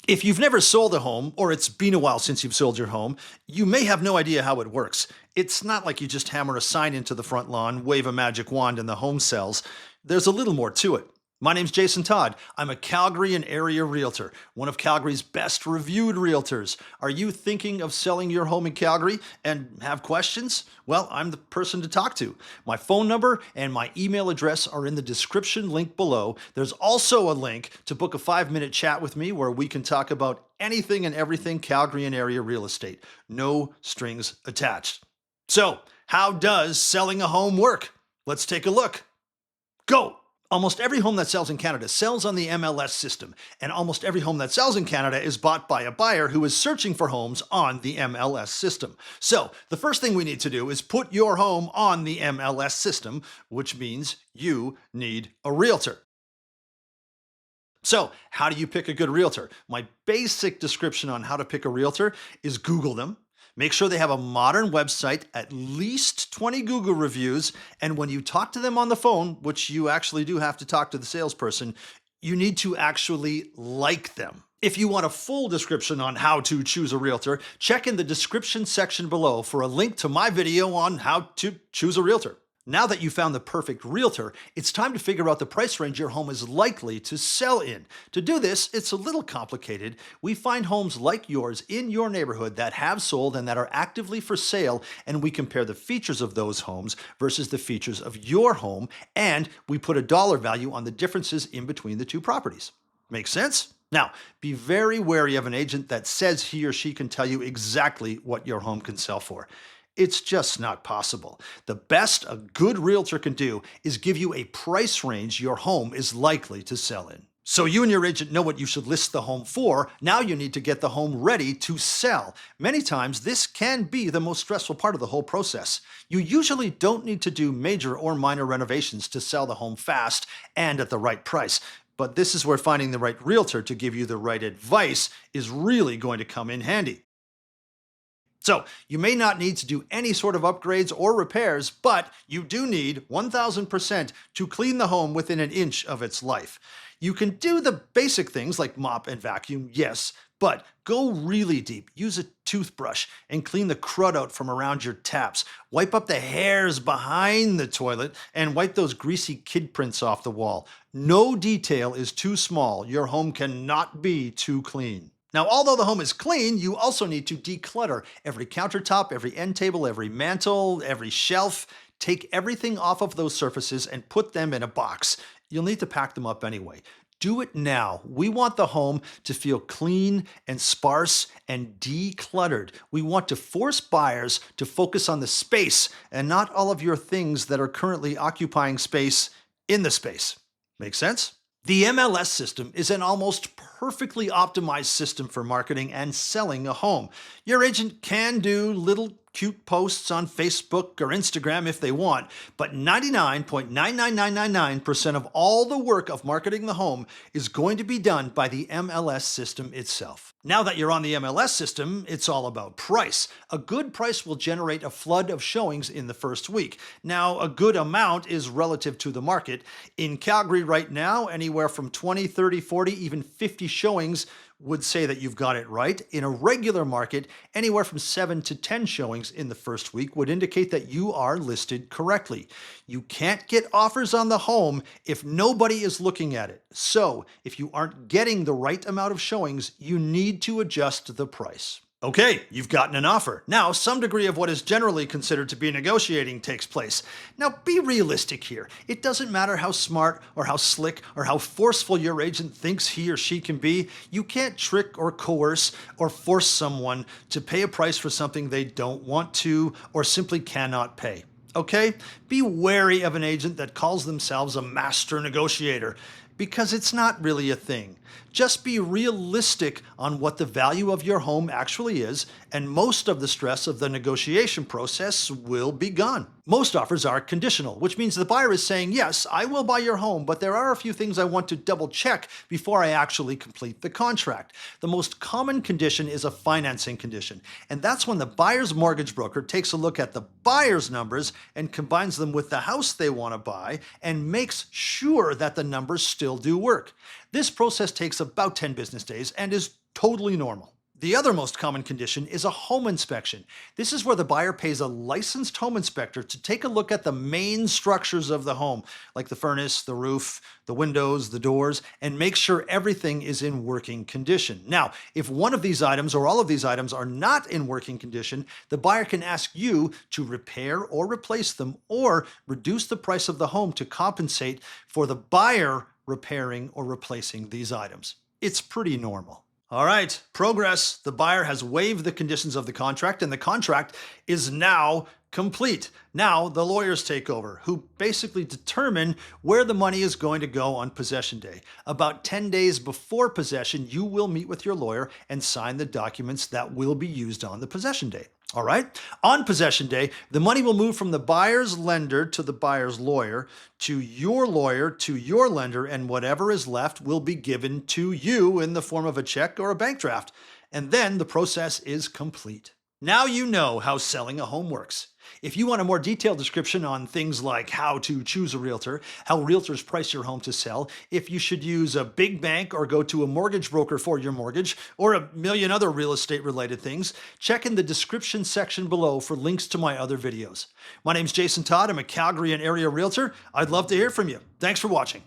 If you've never sold a home, or it's been a while since you've sold your home, you may have no idea how it works. It's not like you just hammer a sign into the front lawn, wave a magic wand, and the home sells. There's a little more to it. My name's Jason Todd. I'm a Calgary and area realtor, one of Calgary's best reviewed realtors. Are you thinking of selling your home in Calgary and have questions? Well, I'm the person to talk to. My phone number and my email address are in the description link below. There's also a link to book a 5-minute chat with me where we can talk about anything and everything Calgary and area real estate. No strings attached. So, how does selling a home work? Let's take a look. Go! Almost every home that sells in Canada sells on the MLS system, and almost every home that sells in Canada is bought by a buyer who is searching for homes on the MLS system. So, the first thing we need to do is put your home on the MLS system, which means you need a realtor. So, how do you pick a good realtor? My basic description on how to pick a realtor is Google them. Make sure they have a modern website, at least 20 Google reviews, and when you talk to them on the phone, which you actually do have to talk to the salesperson, you need to actually like them. If you want a full description on how to choose a realtor, check in the description section below for a link to my video on how to choose a realtor. Now that you found the perfect realtor, it's time to figure out the price range your home is likely to sell in. To do this, it's a little complicated. We find homes like yours in your neighborhood that have sold and that are actively for sale, and we compare the features of those homes versus the features of your home, and we put a dollar value on the differences in between the two properties. Make sense? Now, be very wary of an agent that says he or she can tell you exactly what your home can sell for. It's just not possible. The best a good realtor can do is give you a price range your home is likely to sell in. So you and your agent know what you should list the home for. Now you need to get the home ready to sell. Many times this can be the most stressful part of the whole process. You usually don't need to do major or minor renovations to sell the home fast and at the right price. But this is where finding the right realtor to give you the right advice is really going to come in handy. So, you may not need to do any sort of upgrades or repairs, but you do need 1000% to clean the home within an inch of its life. You can do the basic things like mop and vacuum, yes, but go really deep. Use a toothbrush and clean the crud out from around your taps. Wipe up the hairs behind the toilet and wipe those greasy kid prints off the wall. No detail is too small. Your home cannot be too clean. Now, although the home is clean, you also need to declutter every countertop, every end table, every mantle, every shelf. Take everything off of those surfaces and put them in a box. You'll need to pack them up anyway. Do it now. We want the home to feel clean and sparse and decluttered. We want to force buyers to focus on the space and not all of your things that are currently occupying space in the space. Make sense? The MLS system is an almost perfectly optimized system for marketing and selling a home. Your agent can do little cute posts on Facebook or Instagram if they want, but 99.99999% of all the work of marketing the home is going to be done by the MLS system itself. Now that you're on the MLS system, it's all about price. A good price will generate a flood of showings in the first week. Now, a good amount is relative to the market. In Calgary right now, anywhere from 20, 30, 40, even 50 showings would say that you've got it right. In a regular market, anywhere from 7 to 10 showings in the first week would indicate that you are listed correctly. You can't get offers on the home if nobody is looking at it. So, if you aren't getting the right amount of showings, you need to adjust the price. Okay, you've gotten an offer. Now, some degree of what is generally considered to be negotiating takes place. Now, be realistic here. It doesn't matter how smart or how slick or how forceful your agent thinks he or she can be. You can't trick or coerce or force someone to pay a price for something they don't want to or simply cannot pay. Okay? Be wary of an agent that calls themselves a master negotiator, because it's not really a thing. Just be realistic on what the value of your home actually is, and most of the stress of the negotiation process will be gone. Most offers are conditional, which means the buyer is saying, yes, I will buy your home, but there are a few things I want to double check before I actually complete the contract. The most common condition is a financing condition, and that's when the buyer's mortgage broker takes a look at the buyer's numbers and combines them with the house they want to buy and makes sure that the numbers still do work. This process takes about 10 business days and is totally normal. The other most common condition is a home inspection. This is where the buyer pays a licensed home inspector to take a look at the main structures of the home, like the furnace, the roof, the windows, the doors, and make sure everything is in working condition. Now, if one of these items or all of these items are not in working condition, the buyer can ask you to repair or replace them or reduce the price of the home to compensate for the buyer repairing or replacing these items. It's pretty normal. All right, progress. The buyer has waived the conditions of the contract and the contract is now complete. Now the lawyers take over, who basically determine where the money is going to go on possession day. About 10 days before possession, you will meet with your lawyer and sign the documents that will be used on the possession day. All right. On possession day, the money will move from the buyer's lender to the buyer's lawyer to your lender, and whatever is left will be given to you in the form of a check or a bank draft. And then the process is complete. Now you know how selling a home works. If you want a more detailed description on things like how to choose a realtor, how realtors price your home to sell, if you should use a big bank or go to a mortgage broker for your mortgage, or a million other real estate related things, check in the description section below for links to my other videos. My name's Jason Todd. I'm a Calgary and area realtor. I'd love to hear from you. Thanks for watching.